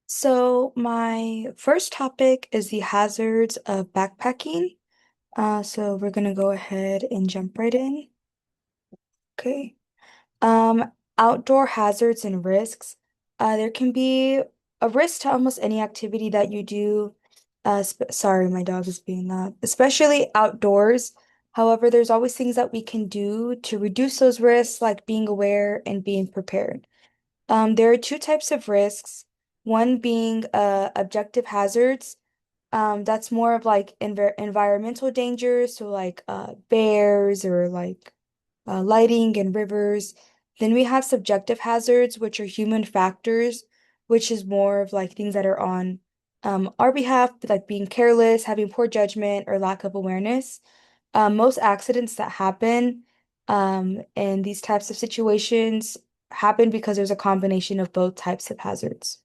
So my first topic is the hazards of backpacking. So we're gonna go ahead and jump right in. Okay. Um, Outdoor hazards and risks. There can be a risk to almost any activity that you do. Sp Sorry, my dog is being loud, especially outdoors. However, there's always things that we can do to reduce those risks, like being aware and being prepared. There are two types of risks. One being objective hazards. That's more of like environmental dangers, so like bears or like lighting and rivers. Then we have subjective hazards, which are human factors, which is more of like things that are on our behalf, like being careless, having poor judgment, or lack of awareness. Most accidents that happen in these types of situations happen because there's a combination of both types of hazards.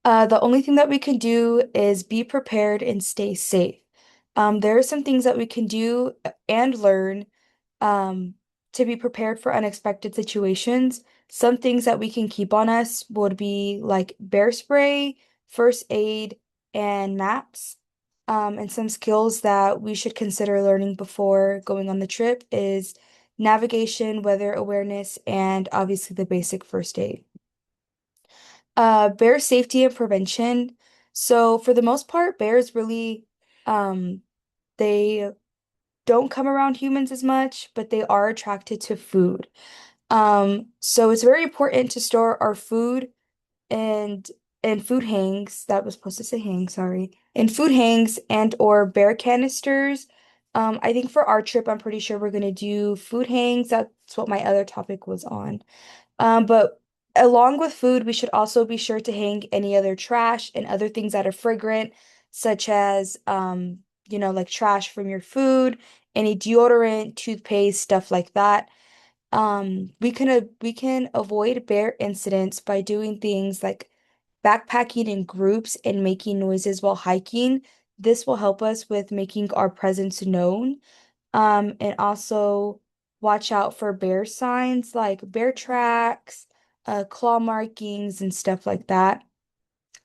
The only thing that we can do is be prepared and stay safe. There are some things that we can do and learn um, to be prepared for unexpected situations. Some things that we can keep on us would be like bear spray, first aid, and maps. And some skills that we should consider learning before going on the trip is navigation, weather awareness, and obviously the basic first aid. Bear safety and prevention. So for the most part, bears really um they don't come around humans as much, but they are attracted to food. So it's very important to store our food and food hangs. That was supposed to say hang, sorry. And food hangs and or bear canisters. I think for our trip, I'm pretty sure we're gonna do food hangs. That's what my other topic was on. But along with food, we should also be sure to hang any other trash and other things that are fragrant, such as like trash from your food, any deodorant, toothpaste, stuff like that. We can avoid bear incidents by doing things like backpacking in groups and making noises while hiking. This will help us with making our presence known. And also watch out for bear signs like bear tracks, claw markings, and stuff like that.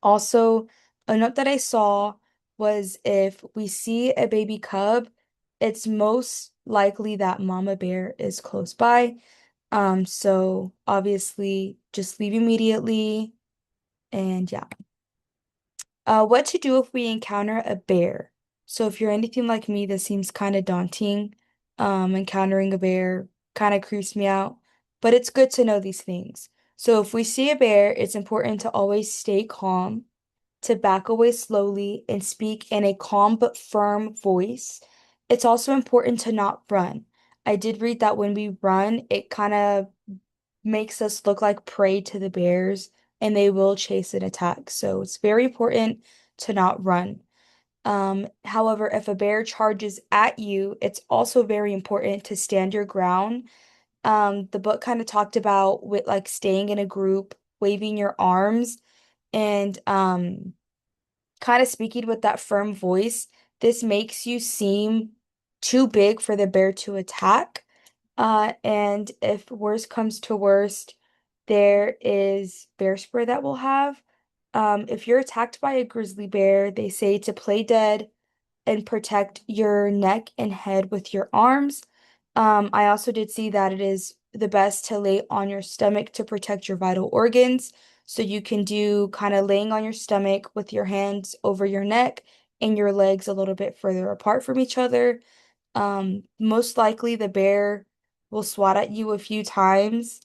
Also, a note that I saw was if we see a baby cub, it's most likely that mama bear is close by. So obviously just leave immediately and yeah. What to do if we encounter a bear? So if you're anything like me, this seems kind of daunting. Encountering a bear kind of creeps me out, but it's good to know these things. So if we see a bear, it's important to always stay calm, to back away slowly and speak in a calm but firm voice. It's also important to not run. I did read that when we run, it kind of makes us look like prey to the bears and they will chase and attack. So it's very important to not run. However, if a bear charges at you, it's also very important to stand your ground. The book kind of talked about with like staying in a group, waving your arms, and kind of speaking with that firm voice. This makes you seem too big for the bear to attack. And if worst comes to worst, there is bear spray that we'll have. If you're attacked by a grizzly bear, they say to play dead and protect your neck and head with your arms. I also did see that it is the best to lay on your stomach to protect your vital organs. So you can do kind of laying on your stomach with your hands over your neck and your legs a little bit further apart from each other. Most likely the bear will swat at you a few times.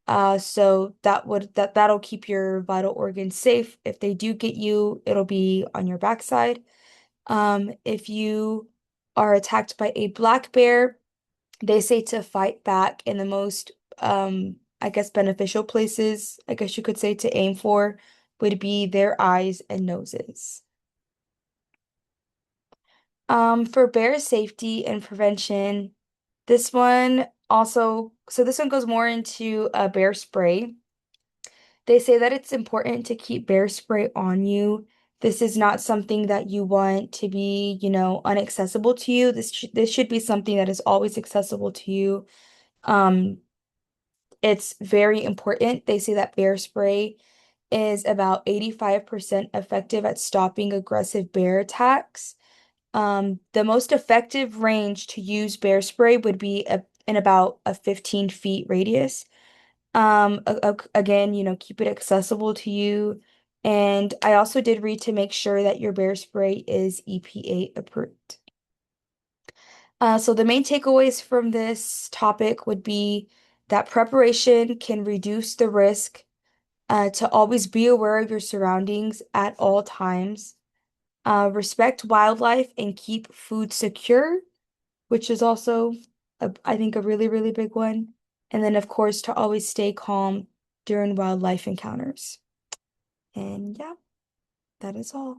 So that'll keep your vital organs safe. If they do get you, it'll be on your backside. If you are attacked by a black bear, they say to fight back in the most, I guess, beneficial places, I guess you could say to aim for would be their eyes and noses. For bear safety and prevention, this one also, so this one goes more into bear spray. They say that it's important to keep bear spray on you. This is not something that you want to be, unaccessible to you. This should be something that is always accessible to you. Um, it's very important. They say that bear spray is about 85% effective at stopping aggressive bear attacks. The most effective range to use bear spray would be in about a 15 feet radius. Again, keep it accessible to you. And I also did read to make sure that your bear spray is EPA approved. So the main takeaways from this topic would be that preparation can reduce the risk, to always be aware of your surroundings at all times, respect wildlife and keep food secure, which is also, I think, a really, really big one. And then, of course, to always stay calm during wildlife encounters. And yeah, that is all.